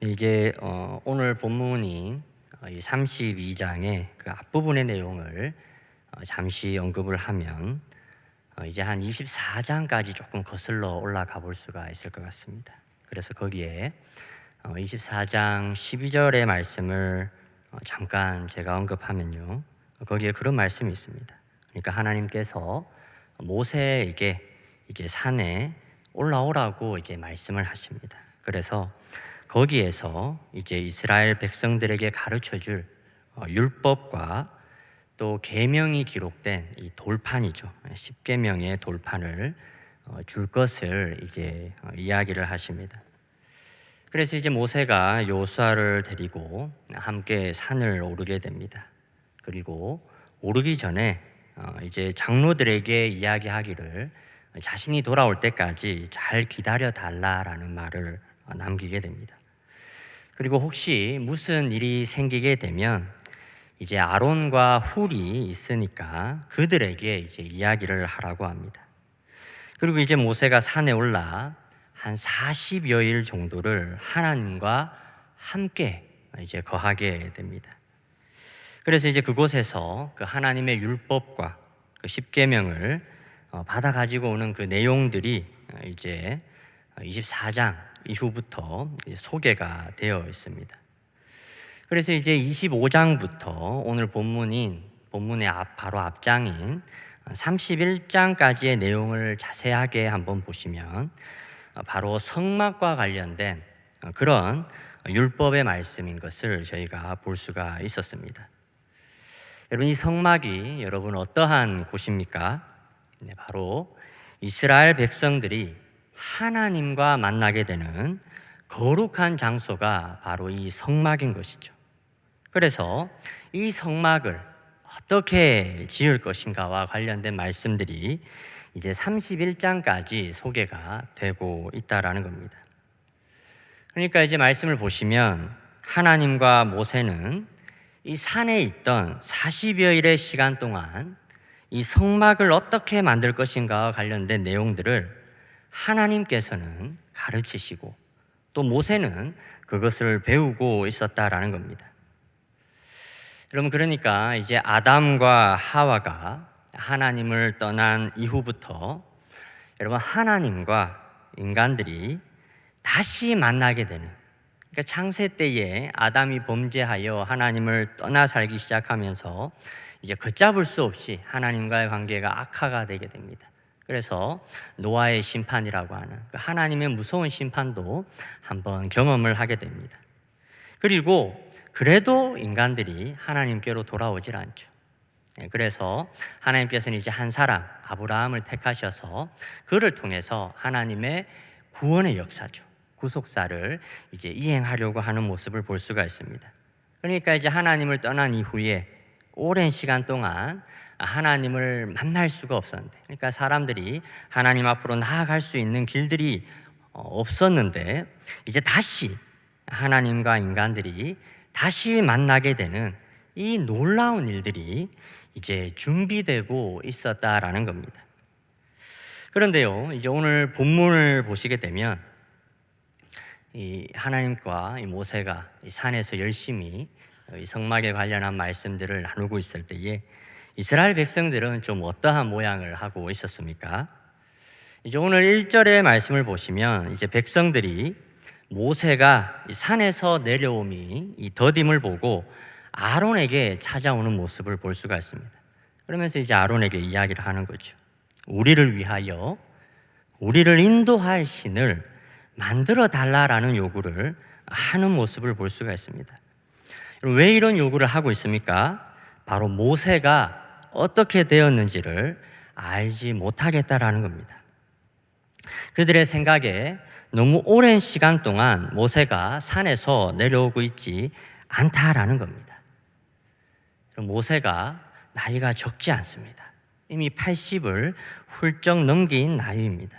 네, 이제 오늘 본문인 이 32장의 그 앞부분의 내용을 잠시 언급을 하면 이제 한 24장까지 조금 거슬러 올라가 볼 수가 있을 것 같습니다. 그래서 거기에 24장 12절의 말씀을 잠깐 제가 언급하면요, 거기에 그런 말씀이 있습니다. 그러니까 하나님께서 모세에게 이제 산에 올라오라고 이제 말씀을 하십니다. 그래서 거기에서 이제 이스라엘 백성들에게 가르쳐 줄 율법과 또 계명이 기록된 이 돌판이죠. 십계명의 돌판을 줄 것을 이제 이야기를 하십니다. 그래서 이제 모세가 여호수아를 데리고 함께 산을 오르게 됩니다. 그리고 오르기 전에 이제 장로들에게 이야기하기를 자신이 돌아올 때까지 잘 기다려 달라라는 말을 남기게 됩니다. 그리고 혹시 무슨 일이 생기게 되면 이제 아론과 훌이 있으니까 그들에게 이제 이야기를 하라고 합니다. 그리고 이제 모세가 산에 올라 한 40여일 정도를 하나님과 함께 이제 거하게 됩니다. 그래서 이제 그곳에서 그 하나님의 율법과 그 십계명을 받아 가지고 오는 그 내용들이 이제 24장 이후부터 소개가 되어 있습니다. 그래서 이제 25장부터 오늘 본문의 바로 앞장인 31장까지의 내용을 자세하게 한번 보시면 바로 성막과 관련된 그런 율법의 말씀인 것을 저희가 볼 수가 있었습니다. 여러분, 이 성막이 여러분 어떠한 곳입니까? 네, 바로 이스라엘 백성들이 하나님과 만나게 되는 거룩한 장소가 바로 이 성막인 것이죠. 그래서 이 성막을 어떻게 지을 것인가와 관련된 말씀들이 이제 31장까지 소개가 되고 있다라는 겁니다. 그러니까 이제 말씀을 보시면 하나님과 모세는 이 산에 있던 40여일의 시간 동안 이 성막을 어떻게 만들 것인가와 관련된 내용들을 하나님께서는 가르치시고 또 모세는 그것을 배우고 있었다라는 겁니다. 여러분, 그러니까 이제 아담과 하와가 하나님을 떠난 이후부터 여러분 하나님과 인간들이 다시 만나게 되는, 그러니까 창세 때에 아담이 범죄하여 하나님을 떠나 살기 시작하면서 이제 걷잡을 수 없이 하나님과의 관계가 악화가 되게 됩니다. 그래서 노아의 심판이라고 하는 그 하나님의 무서운 심판도 한번 경험을 하게 됩니다. 그리고 그래도 인간들이 하나님께로 돌아오질 않죠. 그래서 하나님께서는 이제 한 사람 아브라함을 택하셔서 그를 통해서 하나님의 구원의 역사죠, 구속사를 이제 이행하려고 하는 모습을 볼 수가 있습니다. 그러니까 이제 하나님을 떠난 이후에 오랜 시간 동안 하나님을 만날 수가 없었는데, 그러니까 사람들이 하나님 앞으로 나아갈 수 있는 길들이 없었는데, 이제 다시 하나님과 인간들이 다시 만나게 되는 이 놀라운 일들이 이제 준비되고 있었다라는 겁니다. 그런데요, 이제 오늘 본문을 보시게 되면 이 하나님과 이 모세가 이 산에서 열심히 이 성막에 관련한 말씀들을 나누고 있을 때에 이스라엘 백성들은 좀 어떠한 모양을 하고 있었습니까? 이제 오늘 1절의 말씀을 보시면 이제 백성들이 모세가 이 산에서 내려옴이 이 더딤을 보고 아론에게 찾아오는 모습을 볼 수가 있습니다. 그러면서 이제 아론에게 이야기를 하는 거죠. 우리를 위하여 우리를 인도할 신을 만들어 달라라는 요구를 하는 모습을 볼 수가 있습니다. 왜 이런 요구를 하고 있습니까? 바로 모세가 어떻게 되었는지를 알지 못하겠다라는 겁니다. 그들의 생각에 너무 오랜 시간 동안 모세가 산에서 내려오고 있지 않다라는 겁니다. 모세가 나이가 적지 않습니다. 이미 80을 훌쩍 넘긴 나이입니다.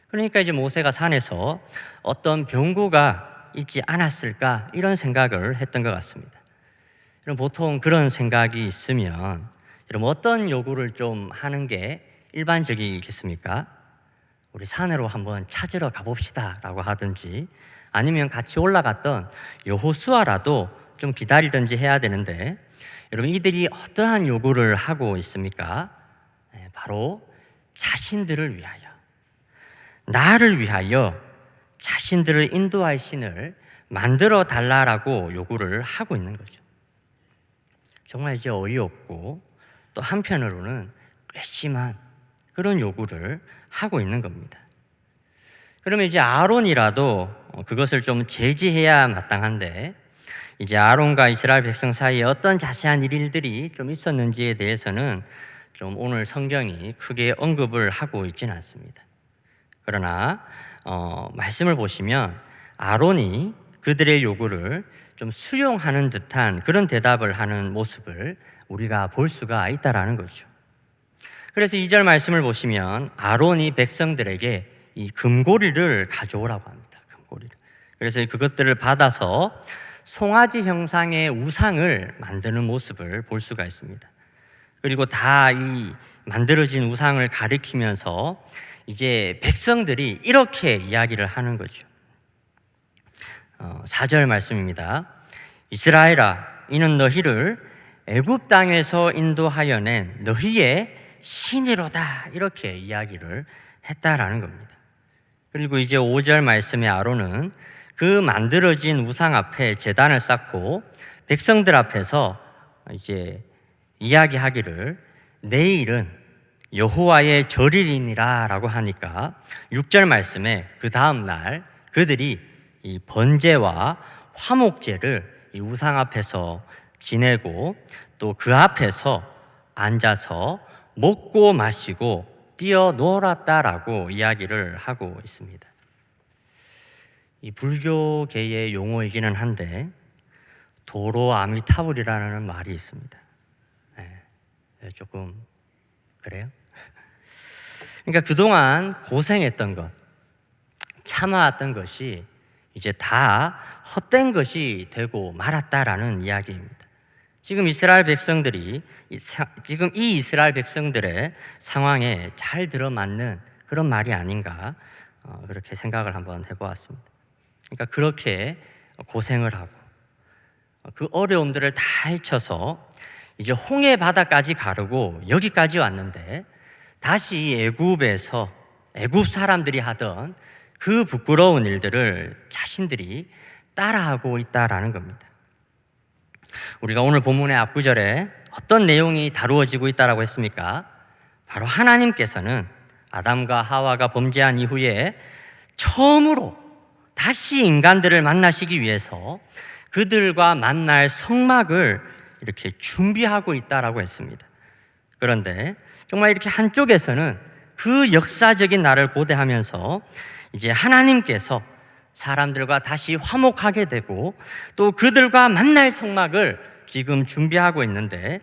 그러니까 이제 모세가 산에서 어떤 병고가 있지 않았을까, 이런 생각을 했던 것 같습니다. 여러분, 보통 그런 생각이 있으면 여러분 어떤 요구를 좀 하는 게 일반적이겠습니까? 우리 산으로 한번 찾으러 가봅시다 라고 하든지, 아니면 같이 올라갔던 여호수아라도 좀 기다리든지 해야 되는데, 여러분 이들이 어떠한 요구를 하고 있습니까? 바로 자신들을 위하여, 나를 위하여 자신들을 인도할 신을 만들어 달라라고 요구를 하고 있는 거죠. 정말 이제 어이없고 또 한편으로는 괘씸한 그런 요구를 하고 있는 겁니다. 그러면 이제 아론이라도 그것을 좀 제지해야 마땅한데, 이제 아론과 이스라엘 백성 사이에 어떤 자세한 일들이 좀 있었는지에 대해서는 좀 오늘 성경이 크게 언급을 하고 있지는 않습니다. 그러나 말씀을 보시면 아론이 그들의 요구를 좀 수용하는 듯한 그런 대답을 하는 모습을 우리가 볼 수가 있다라는 거죠. 그래서 2절 말씀을 보시면 아론이 백성들에게 이 금고리를 가져오라고 합니다. 금고리를. 그래서 그것들을 받아서 송아지 형상의 우상을 만드는 모습을 볼 수가 있습니다. 그리고 다 이 만들어진 우상을 가리키면서 이제 백성들이 이렇게 이야기를 하는 거죠. 4절 말씀입니다. 이스라엘아, 이는 너희를 애굽 땅에서 인도하여 낸 너희의 신이로다, 이렇게 이야기를 했다라는 겁니다. 그리고 이제 5절 말씀에 아론은 그 만들어진 우상 앞에 제단을 쌓고 백성들 앞에서 이제 이야기하기를 내일은 여호와의 절일이니라 라고 하니까 6절 말씀에 그 다음 날 그들이 이 번제와 화목제를 이 우상 앞에서 지내고 또 그 앞에서 앉아서 먹고 마시고 뛰어놀았다라고 이야기를 하고 있습니다. 이 불교계의 용어이기는 한데 도로 아미타불이라는 말이 있습니다. 조금 그래요? 그러니까 그동안 고생했던 것, 참아왔던 것이 이제 다 헛된 것이 되고 말았다라는 이야기입니다. 지금 이스라엘 백성들이 지금 이 이스라엘 백성들의 상황에 잘 들어맞는 그런 말이 아닌가, 그렇게 생각을 한번 해보았습니다. 그러니까 그렇게 고생을 하고 그 어려움들을 다 헤쳐서 이제 홍해 바다까지 가르고 여기까지 왔는데 다시 애굽에서 애굽 사람들이 하던 그 부끄러운 일들을 자신들이 따라하고 있다라는 겁니다. 우리가 오늘 본문의 앞구절에 어떤 내용이 다루어지고 있다라고 했습니까? 바로 하나님께서는 아담과 하와가 범죄한 이후에 처음으로 다시 인간들을 만나시기 위해서 그들과 만날 성막을 이렇게 준비하고 있다라고 했습니다. 그런데 정말 이렇게 한쪽에서는 그 역사적인 날을 고대하면서 이제 하나님께서 사람들과 다시 화목하게 되고 또 그들과 만날 성막을 지금 준비하고 있는데,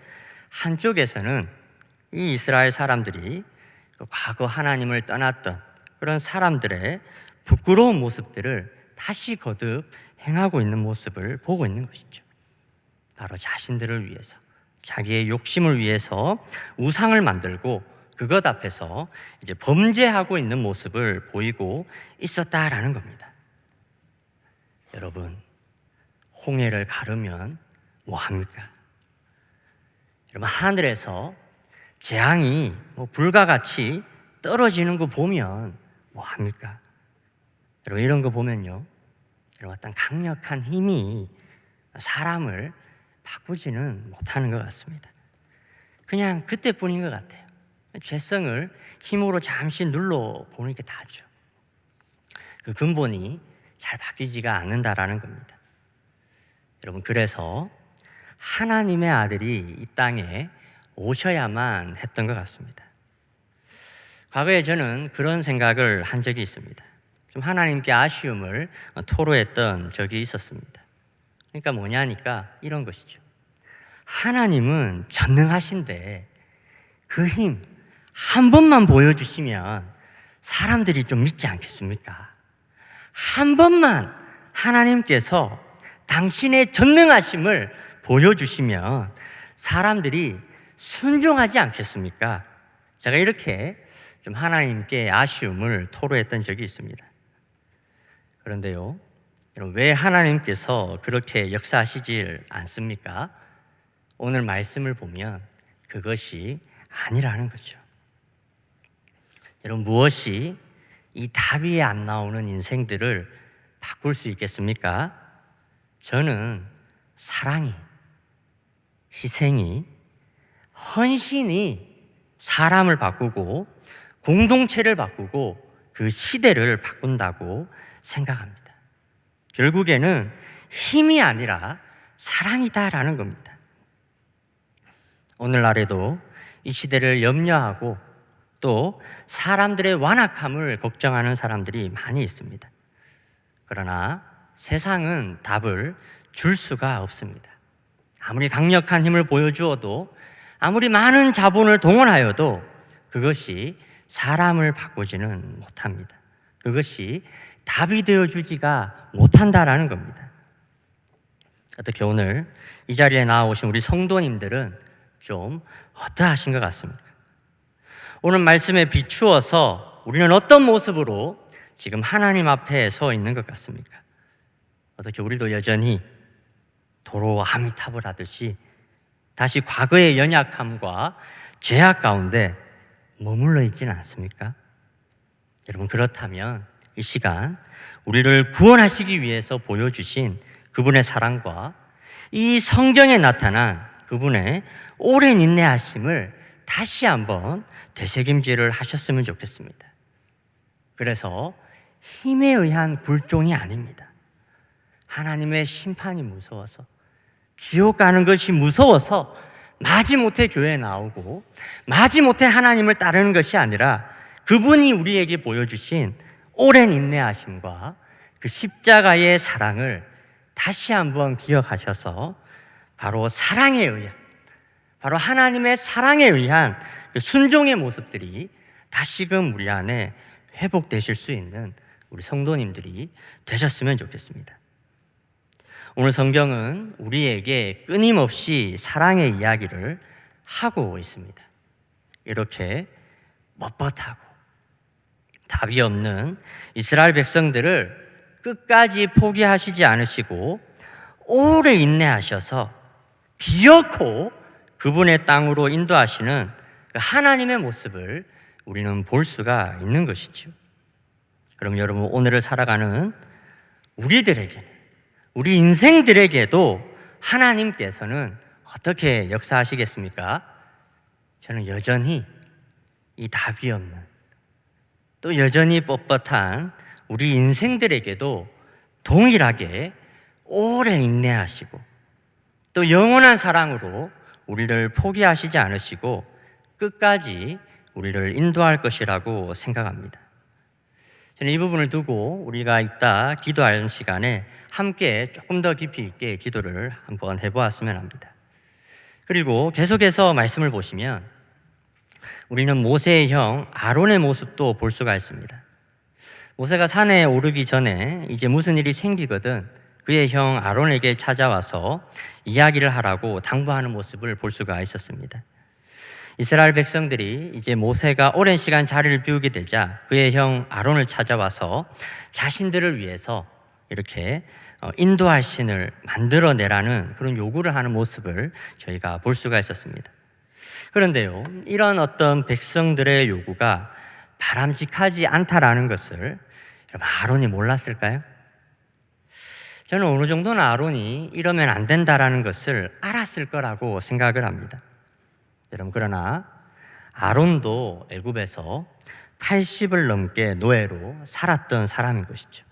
한쪽에서는 이 이스라엘 사람들이 과거 하나님을 떠났던 그런 사람들의 부끄러운 모습들을 다시 거듭 행하고 있는 모습을 보고 있는 것이죠. 바로 자신들을 위해서, 자기의 욕심을 위해서 우상을 만들고 그것 앞에서 이제 범죄하고 있는 모습을 보이고 있었다라는 겁니다. 여러분, 홍해를 가르면 뭐 합니까? 여러분, 하늘에서 재앙이 불과 같이 떨어지는 거 보면 뭐 합니까? 여러분, 이런 거 보면요, 여러분, 어떤 강력한 힘이 사람을 바꾸지는 못하는 것 같습니다. 그냥 그때뿐인 것 같아요. 죄성을 힘으로 잠시 눌러보는 게 다죠. 그 근본이 잘 바뀌지가 않는다라는 겁니다. 여러분, 그래서 하나님의 아들이 이 땅에 오셔야만 했던 것 같습니다. 과거에 저는 그런 생각을 한 적이 있습니다. 좀 하나님께 아쉬움을 토로했던 적이 있었습니다. 그러니까 뭐냐니까 이런 것이죠. 하나님은 전능하신데 그 힘 한 번만 보여주시면 사람들이 좀 믿지 않겠습니까? 한 번만 하나님께서 당신의 전능하심을 보여주시면 사람들이 순종하지 않겠습니까? 제가 이렇게 좀 하나님께 아쉬움을 토로했던 적이 있습니다. 그런데요, 여러분, 왜 하나님께서 그렇게 역사하시질 않습니까? 오늘 말씀을 보면 그것이 아니라는 거죠. 여러분, 무엇이 이 답 위에 안 나오는 인생들을 바꿀 수 있겠습니까? 저는 사랑이, 희생이, 헌신이 사람을 바꾸고 공동체를 바꾸고 그 시대를 바꾼다고 생각합니다. 결국에는 힘이 아니라 사랑이다라는 겁니다. 오늘날에도 이 시대를 염려하고 또 사람들의 완악함을 걱정하는 사람들이 많이 있습니다. 그러나 세상은 답을 줄 수가 없습니다. 아무리 강력한 힘을 보여주어도, 아무리 많은 자본을 동원하여도 그것이 사람을 바꾸지는 못합니다. 그것이 답이 되어주지가 못한다라는 겁니다. 어떻게 오늘 이 자리에 나오신 우리 성도님들은 좀 어떠하신 것 같습니까? 오늘 말씀에 비추어서 우리는 어떤 모습으로 지금 하나님 앞에 서 있는 것 같습니까? 어떻게 우리도 여전히 도로 아미타불 하듯이 다시 과거의 연약함과 죄악 가운데 머물러 있지는 않습니까? 여러분, 그렇다면 이 시간 우리를 구원하시기 위해서 보여주신 그분의 사랑과 이 성경에 나타난 그분의 오랜 인내하심을 다시 한번 되새김질을 하셨으면 좋겠습니다. 그래서 힘에 의한 굴종이 아닙니다. 하나님의 심판이 무서워서, 지옥 가는 것이 무서워서 마지못해 교회에 나오고 마지못해 하나님을 따르는 것이 아니라 그분이 우리에게 보여주신 오랜 인내하심과 그 십자가의 사랑을 다시 한번 기억하셔서 바로 사랑에 의한, 바로 하나님의 사랑에 의한 그 순종의 모습들이 다시금 우리 안에 회복되실 수 있는 우리 성도님들이 되셨으면 좋겠습니다. 오늘 성경은 우리에게 끊임없이 사랑의 이야기를 하고 있습니다. 이렇게 뻣뻣하고 답이 없는 이스라엘 백성들을 끝까지 포기하시지 않으시고 오래 인내하셔서 기어코 그분의 땅으로 인도하시는 그 하나님의 모습을 우리는 볼 수가 있는 것이죠. 그럼 여러분, 오늘을 살아가는 우리들에게는, 우리 인생들에게도 하나님께서는 어떻게 역사하시겠습니까? 저는 여전히 이 답이 없는, 또 여전히 뻣뻣한 우리 인생들에게도 동일하게 오래 인내하시고 또 영원한 사랑으로 우리를 포기하시지 않으시고 끝까지 우리를 인도할 것이라고 생각합니다. 저는 이 부분을 두고 우리가 이따 기도하는 시간에 함께 조금 더 깊이 있게 기도를 한번 해보았으면 합니다. 그리고 계속해서 말씀을 보시면 우리는 모세의 형 아론의 모습도 볼 수가 있습니다. 모세가 산에 오르기 전에 이제 무슨 일이 생기거든 그의 형 아론에게 찾아와서 이야기를 하라고 당부하는 모습을 볼 수가 있었습니다. 이스라엘 백성들이 이제 모세가 오랜 시간 자리를 비우게 되자 그의 형 아론을 찾아와서 자신들을 위해서 이렇게 인도할 신을 만들어내라는 그런 요구를 하는 모습을 저희가 볼 수가 있었습니다. 그런데요, 이런 어떤 백성들의 요구가 바람직하지 않다라는 것을 여러분, 아론이 몰랐을까요? 저는 어느 정도는 아론이 이러면 안 된다라는 것을 알았을 거라고 생각을 합니다. 여러분, 그러나 아론도 애굽에서 80을 넘게 노예로 살았던 사람인 것이죠.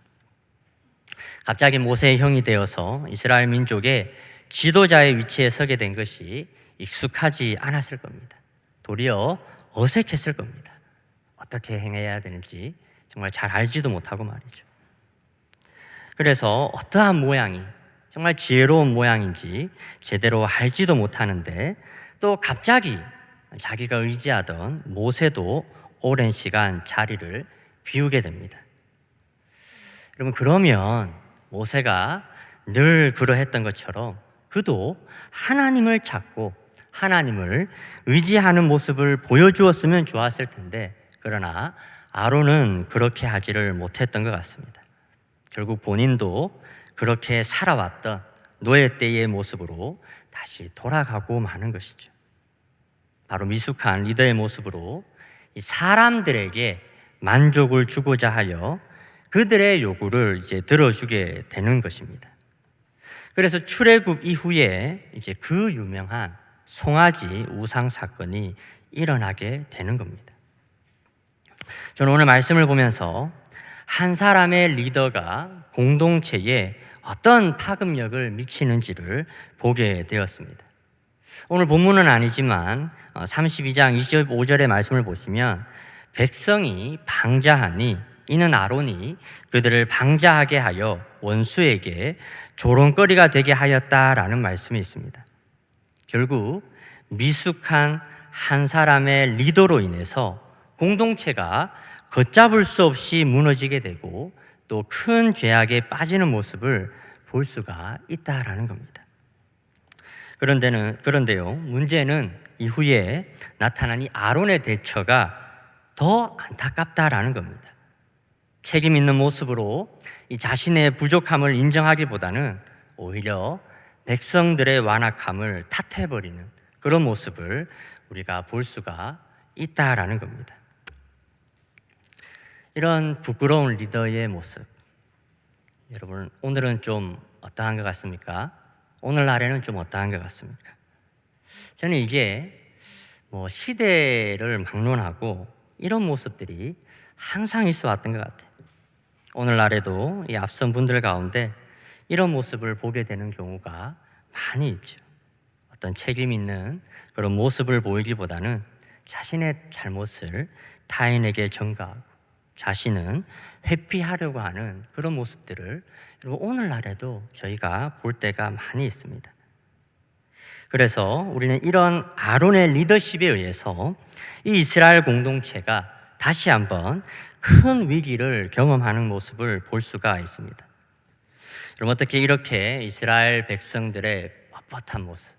갑자기 모세의 형이 되어서 이스라엘 민족의 지도자의 위치에 서게 된 것이 익숙하지 않았을 겁니다. 도리어 어색했을 겁니다. 어떻게 행해야 되는지 정말 잘 알지도 못하고 말이죠. 그래서 어떠한 모양이 정말 지혜로운 모양인지 제대로 알지도 못하는데 또 갑자기 자기가 의지하던 모세도 오랜 시간 자리를 비우게 됩니다. 여러분, 그러면 모세가 늘 그러했던 것처럼 그도 하나님을 찾고 하나님을 의지하는 모습을 보여주었으면 좋았을 텐데, 그러나 아론은 그렇게 하지를 못했던 것 같습니다. 결국 본인도 그렇게 살아왔던 노예 때의 모습으로 다시 돌아가고 마는 것이죠. 바로 미숙한 리더의 모습으로 이 사람들에게 만족을 주고자 하여 그들의 요구를 이제 들어주게 되는 것입니다. 그래서 출애굽 이후에 이제 그 유명한 송아지 우상 사건이 일어나게 되는 겁니다. 저는 오늘 말씀을 보면서 한 사람의 리더가 공동체에 어떤 파급력을 미치는지를 보게 되었습니다. 오늘 본문은 아니지만 32장 25절의 말씀을 보시면 백성이 방자하니 이는 아론이 그들을 방자하게 하여 원수에게 조롱거리가 되게 하였다라는 말씀이 있습니다. 결국 미숙한 한 사람의 리더로 인해서 공동체가 걷잡을 수 없이 무너지게 되고 또 큰 죄악에 빠지는 모습을 볼 수가 있다라는 겁니다. 그런데요, 문제는 이후에 나타난 이 아론의 대처가 더 안타깝다라는 겁니다. 책임 있는 모습으로 이 자신의 부족함을 인정하기보다는 오히려 백성들의 완악함을 탓해버리는 그런 모습을 우리가 볼 수가 있다라는 겁니다. 이런 부끄러운 리더의 모습, 여러분 오늘은 좀 어떠한 것 같습니까? 오늘날에는 좀 어떠한 것 같습니까? 저는 이게 시대를 막론하고 이런 모습들이 항상 있어 왔던 것 같아요. 오늘날에도 이 앞선 분들 가운데 이런 모습을 보게 되는 경우가 많이 있죠. 어떤 책임 있는 그런 모습을 보이기보다는 자신의 잘못을 타인에게 전가하고 자신은 회피하려고 하는 그런 모습들을 여러분 오늘날에도 저희가 볼 때가 많이 있습니다. 그래서 우리는 이런 아론의 리더십에 의해서 이 이스라엘 공동체가 다시 한번 큰 위기를 경험하는 모습을 볼 수가 있습니다. 여러분 어떻게 이렇게 이스라엘 백성들의 뻣뻣한 모습,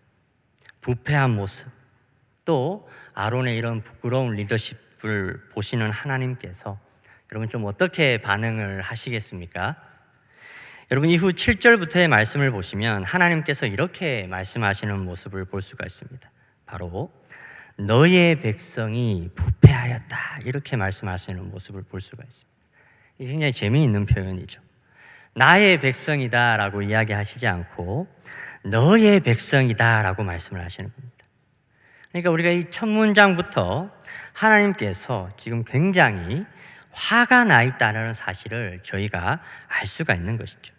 부패한 모습, 또 아론의 이런 부끄러운 리더십을 보시는 하나님께서 여러분 좀 어떻게 반응을 하시겠습니까? 여러분 이후 7절부터의 말씀을 보시면 하나님께서 이렇게 말씀하시는 모습을 볼 수가 있습니다. 바로 너의 백성이 부패하였다 이렇게 말씀하시는 모습을 볼 수가 있습니다. 이게 굉장히 재미있는 표현이죠. 나의 백성이다 라고 이야기하시지 않고 너의 백성이다 라고 말씀을 하시는 겁니다. 그러니까 우리가 이 첫 문장부터 하나님께서 지금 굉장히 화가 나 있다는 사실을 저희가 알 수가 있는 것이죠.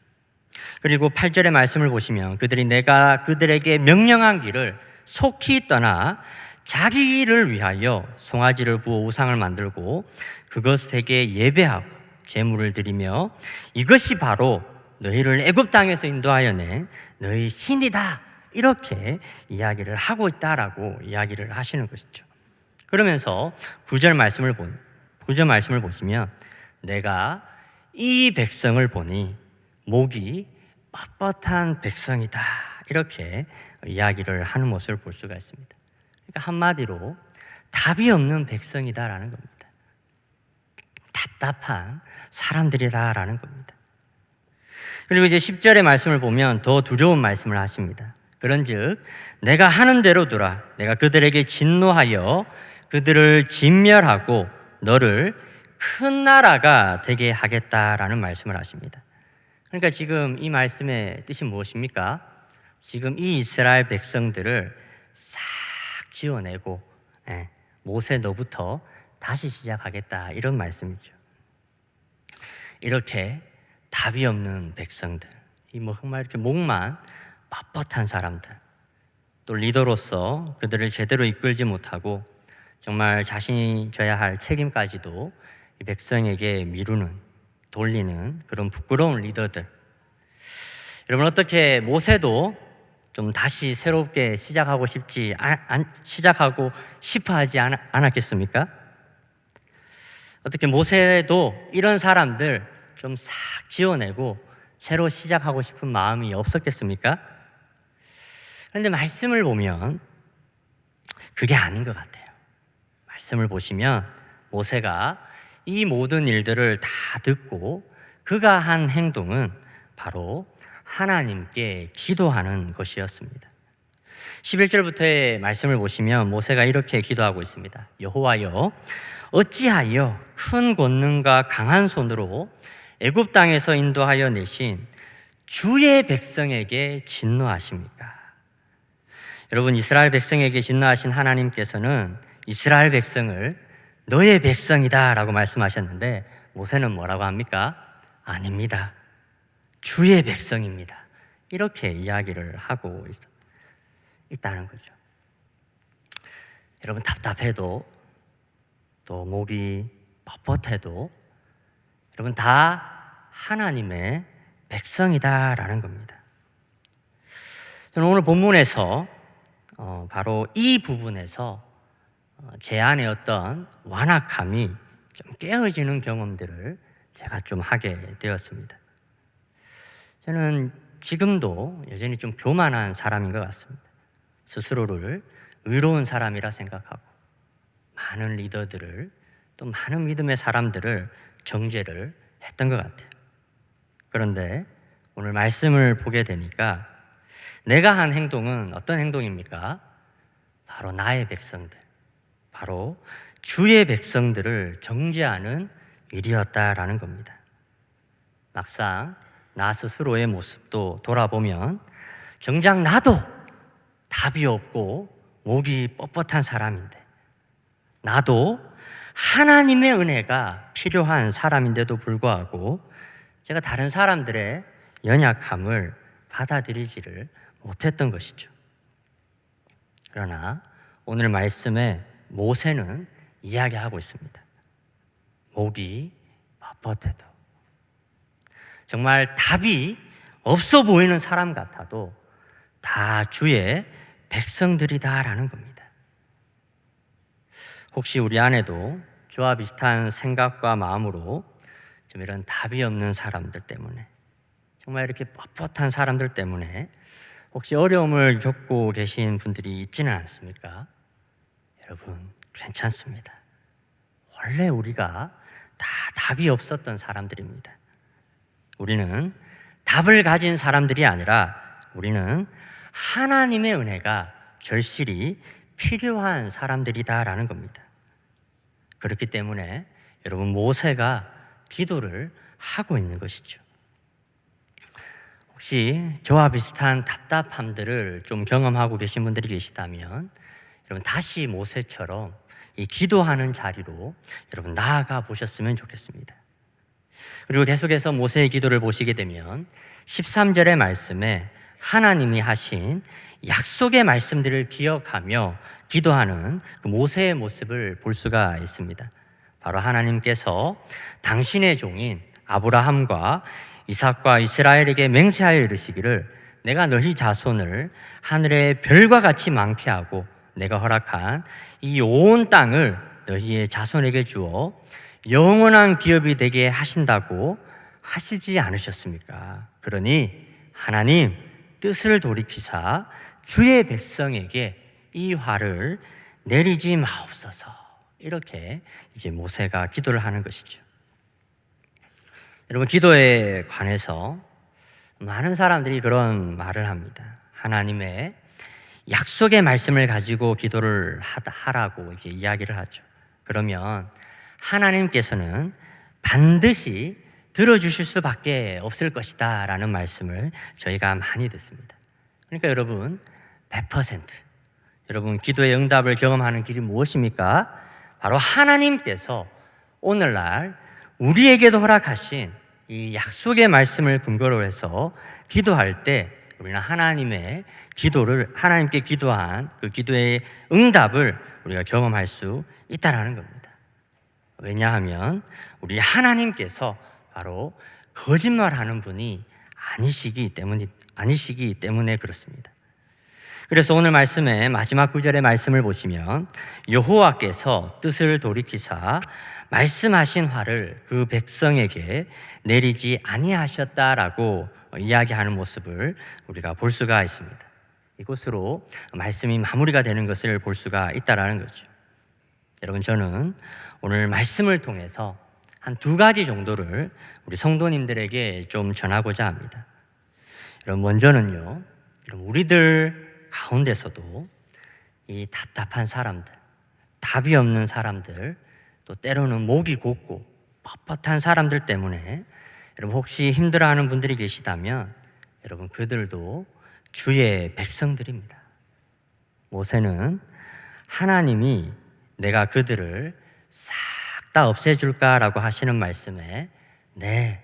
그리고 8절의 말씀을 보시면 그들이 내가 그들에게 명령한 길을 속히 떠나 자기 일을 위하여 송아지를 부어 우상을 만들고 그것에게 예배하고 제물을 드리며 이것이 바로 너희를 애굽 땅에서 인도하여 낸 너희 신이다 이렇게 이야기를 하고 있다라고 이야기를 하시는 것이죠. 그러면서 9절 말씀을 보시면 내가 이 백성을 보니 목이 뻣뻣한 백성이다 이렇게 이야기를 하는 모습을 볼 수가 있습니다. 그러니까 한마디로 답이 없는 백성이다라는 겁니다. 답답한 사람들이다라는 겁니다. 그리고 이제 10절의 말씀을 보면 더 두려운 말씀을 하십니다. 그런즉 내가 하는 대로 두라. 내가 그들에게 진노하여 그들을 진멸하고 너를 큰 나라가 되게 하겠다라는 말씀을 하십니다. 그러니까 지금 이 말씀의 뜻이 무엇입니까? 지금 이 이스라엘 백성들을 싹 지워내고 모세 너부터 다시 시작하겠다 이런 말씀이죠. 이렇게 답이 없는 백성들, 정말 이렇게 목만 뻣뻣한 사람들, 또 리더로서 그들을 제대로 이끌지 못하고 정말 자신이 져야 할 책임까지도 이 백성에게 돌리는 그런 부끄러운 리더들. 여러분 어떻게 모세도 좀 다시 새롭게 시작하고 싶어 하지 않았겠습니까? 어떻게 모세도 이런 사람들 좀 싹 지워내고 새로 시작하고 싶은 마음이 없었겠습니까? 그런데 말씀을 보면 그게 아닌 것 같아요. 말씀을 보시면 모세가 이 모든 일들을 다 듣고 그가 한 행동은 바로 하나님께 기도하는 것이었습니다. 11절부터의 말씀을 보시면 모세가 이렇게 기도하고 있습니다. 여호와여, 어찌하여 큰 권능과 강한 손으로 애굽 땅에서 인도하여 내신 주의 백성에게 진노하십니까? 여러분, 이스라엘 백성에게 진노하신 하나님께서는 이스라엘 백성을 너의 백성이다 라고 말씀하셨는데, 모세는 뭐라고 합니까? 아닙니다, 주의 백성입니다, 이렇게 이야기를 하고 있다는 거죠. 여러분, 답답해도 또 목이 뻣뻣해도 여러분 다 하나님의 백성이다라는 겁니다. 저는 오늘 본문에서 바로 이 부분에서 제 안에 어떤 완악함이 좀 깨어지는 경험들을 제가 좀 하게 되었습니다. 저는 지금도 여전히 좀 교만한 사람인 것 같습니다. 스스로를 의로운 사람이라 생각하고 많은 리더들을, 또 많은 믿음의 사람들을 정죄를 했던 것 같아요. 그런데 오늘 말씀을 보게 되니까 내가 한 행동은 어떤 행동입니까? 바로 나의 백성들, 바로 주의 백성들을 정죄하는 일이었다라는 겁니다. 막상 나 스스로의 모습도 돌아보면 정작 나도 답이 없고 목이 뻣뻣한 사람인데, 나도 하나님의 은혜가 필요한 사람인데도 불구하고 제가 다른 사람들의 연약함을 받아들이지를 못했던 것이죠. 그러나 오늘 말씀에 모세는 이야기하고 있습니다. 목이 뻣뻣해도, 정말 답이 없어 보이는 사람 같아도 다 주의 백성들이다라는 겁니다. 혹시 우리 안에도 저와 비슷한 생각과 마음으로 좀 이런 답이 없는 사람들 때문에, 정말 이렇게 뻣뻣한 사람들 때문에 혹시 어려움을 겪고 계신 분들이 있지는 않습니까? 여러분, 괜찮습니다. 원래 우리가 다 답이 없었던 사람들입니다. 우리는 답을 가진 사람들이 아니라 우리는 하나님의 은혜가 절실히 필요한 사람들이다라는 겁니다. 그렇기 때문에 여러분, 모세가 기도를 하고 있는 것이죠. 혹시 저와 비슷한 답답함들을 좀 경험하고 계신 분들이 계시다면 여러분, 다시 모세처럼 이 기도하는 자리로 여러분 나아가 보셨으면 좋겠습니다. 그리고 계속해서 모세의 기도를 보시게 되면 13절의 말씀에 하나님이 하신 약속의 말씀들을 기억하며 기도하는 그 모세의 모습을 볼 수가 있습니다. 바로 하나님께서 당신의 종인 아브라함과 이삭과 이스라엘에게 맹세하여 이르시기를 내가 너희 자손을 하늘의 별과 같이 많게 하고 내가 허락한 이 온 땅을 너희의 자손에게 주어 영원한 기업이 되게 하신다고 하시지 않으셨습니까? 그러니 하나님 뜻을 돌이키사 주의 백성에게 이 화를 내리지 마옵소서. 이렇게 이제 모세가 기도를 하는 것이죠. 여러분, 기도에 관해서 많은 사람들이 그런 말을 합니다. 하나님의 약속의 말씀을 가지고 기도를 하라고 이제 이야기를 하죠. 그러면 하나님께서는 반드시 들어주실 수밖에 없을 것이다 라는 말씀을 저희가 많이 듣습니다. 그러니까 여러분, 100% 여러분, 기도의 응답을 경험하는 길이 무엇입니까? 바로 하나님께서 오늘날 우리에게도 허락하신 이 약속의 말씀을 근거로 해서 기도할 때 우리는 하나님의 기도를, 하나님께 기도한 그 기도의 응답을 우리가 경험할 수 있다는 겁니다. 왜냐하면 우리 하나님께서 바로 거짓말하는 분이 아니시기 때문에 그렇습니다. 그래서 오늘 말씀의 마지막 구절의 말씀을 보시면 여호와께서 뜻을 돌이키사 말씀하신 화를 그 백성에게 내리지 아니하셨다라고 이야기하는 모습을 우리가 볼 수가 있습니다. 이곳으로 말씀이 마무리가 되는 것을 볼 수가 있다는 거죠. 여러분, 저는 오늘 말씀을 통해서 한 두 가지 정도를 우리 성도님들에게 좀 전하고자 합니다. 여러분, 먼저는요, 여러분, 우리들 가운데서도 이 답답한 사람들, 답이 없는 사람들, 또 때로는 목이 곧고 뻣뻣한 사람들 때문에 여러분 혹시 힘들어하는 분들이 계시다면 여러분, 그들도 주의 백성들입니다. 모세는 하나님이 내가 그들을 싹 다 없애줄까라고 하시는 말씀에 네,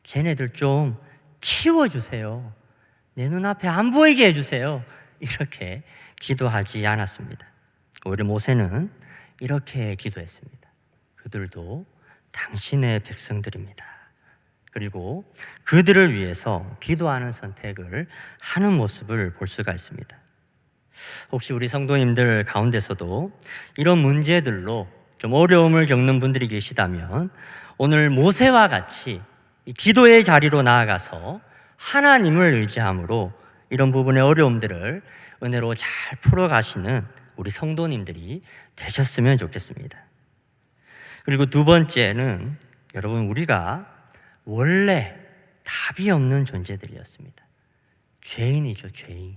쟤네들 좀 치워주세요. 내 눈앞에 안 보이게 해주세요. 이렇게 기도하지 않았습니다. 오히려 모세는 이렇게 기도했습니다. 그들도 당신의 백성들입니다. 그리고 그들을 위해서 기도하는 선택을 하는 모습을 볼 수가 있습니다. 혹시 우리 성도님들 가운데서도 이런 문제들로 좀 어려움을 겪는 분들이 계시다면 오늘 모세와 같이 기도의 자리로 나아가서 하나님을 의지함으로 이런 부분의 어려움들을 은혜로 잘 풀어가시는 우리 성도님들이 되셨으면 좋겠습니다. 그리고 두 번째는 여러분, 우리가 원래 답이 없는 존재들이었습니다. 죄인이죠, 죄인.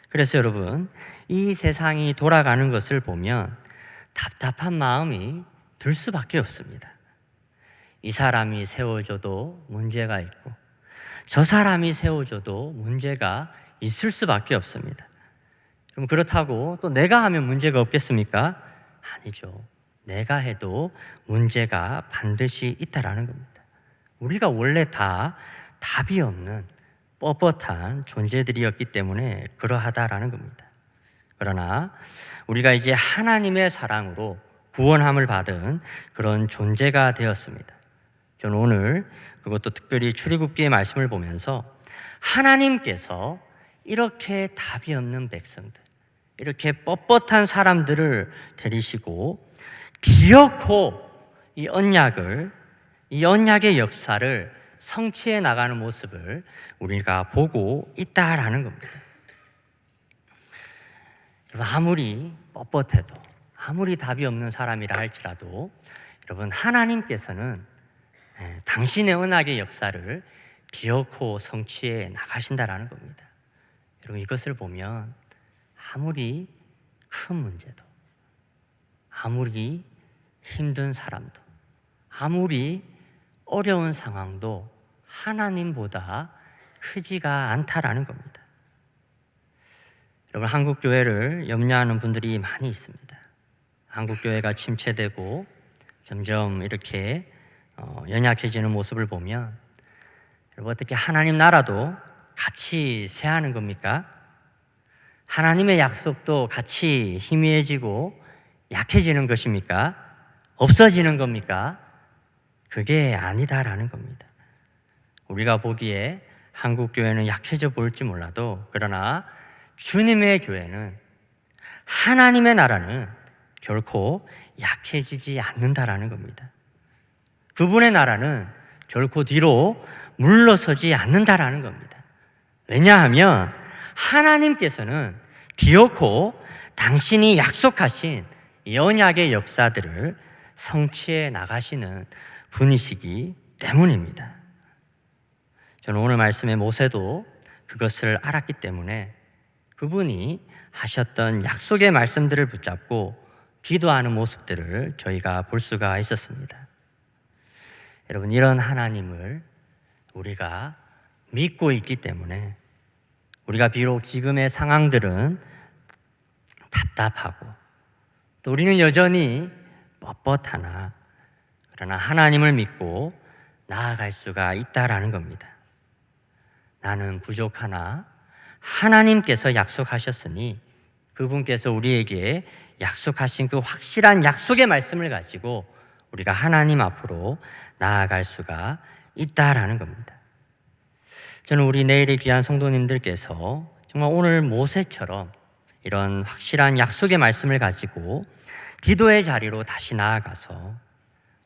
그래서 여러분, 이 세상이 돌아가는 것을 보면 답답한 마음이 들 수밖에 없습니다. 이 사람이 세워줘도 문제가 있고 저 사람이 세워줘도 문제가 있을 수밖에 없습니다. 그럼 그렇다고 또 내가 하면 문제가 없겠습니까? 아니죠. 내가 해도 문제가 반드시 있다라는 겁니다. 우리가 원래 다 답이 없는 뻣뻣한 존재들이었기 때문에 그러하다라는 겁니다. 그러나 우리가 이제 하나님의 사랑으로 구원함을 받은 그런 존재가 되었습니다. 저는 오늘 그것도 특별히 출애굽기의 말씀을 보면서 하나님께서 이렇게 답이 없는 백성들, 이렇게 뻣뻣한 사람들을 데리시고 기어코 이 언약의 역사를 성취해 나가는 모습을 우리가 보고 있다라는 겁니다. 아무리 뻣뻣해도, 아무리 답이 없는 사람이라 할지라도 여러분, 하나님께서는 당신의 언약의 역사를 기어코 성취해 나가신다라는 겁니다. 여러분, 이것을 보면 아무리 큰 문제도, 아무리 힘든 사람도, 아무리 어려운 상황도 하나님보다 크지가 않다라는 겁니다. 여러분, 한국교회를 염려하는 분들이 많이 있습니다. 한국교회가 침체되고 점점 이렇게 연약해지는 모습을 보면 여러분, 어떻게 하나님 나라도 같이 쇠하는 겁니까? 하나님의 약속도 같이 희미해지고 약해지는 것입니까? 없어지는 겁니까? 그게 아니다라는 겁니다. 우리가 보기에 한국교회는 약해져 보일지 몰라도 그러나 주님의 교회는, 하나님의 나라는 결코 약해지지 않는다라는 겁니다. 그분의 나라는 결코 뒤로 물러서지 않는다라는 겁니다. 왜냐하면 하나님께서는 기어코 당신이 약속하신 이 언약의 역사들을 성취해 나가시는 분이시기 때문입니다. 저는 오늘 말씀의 모세도 그것을 알았기 때문에 그분이 하셨던 약속의 말씀들을 붙잡고 기도하는 모습들을 저희가 볼 수가 있었습니다. 여러분, 이런 하나님을 우리가 믿고 있기 때문에 우리가 비록 지금의 상황들은 답답하고 또 우리는 여전히 뻣뻣하나 그러나 하나님을 믿고 나아갈 수가 있다라는 겁니다. 나는 부족하나 하나님께서 약속하셨으니 그분께서 우리에게 약속하신 그 확실한 약속의 말씀을 가지고 우리가 하나님 앞으로 나아갈 수가 있다라는 겁니다. 저는 우리 내일의 귀한 성도님들께서 정말 오늘 모세처럼 이런 확실한 약속의 말씀을 가지고 기도의 자리로 다시 나아가서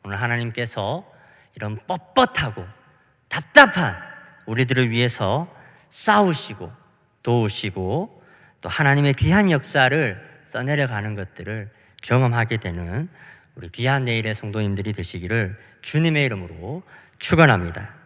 오늘 하나님께서 이런 뻣뻣하고 답답한 우리들을 위해서 싸우시고 도우시고 또 하나님의 귀한 역사를 써내려가는 것들을 경험하게 되는 우리 귀한 내일의 성도님들이 되시기를 주님의 이름으로 축원합니다.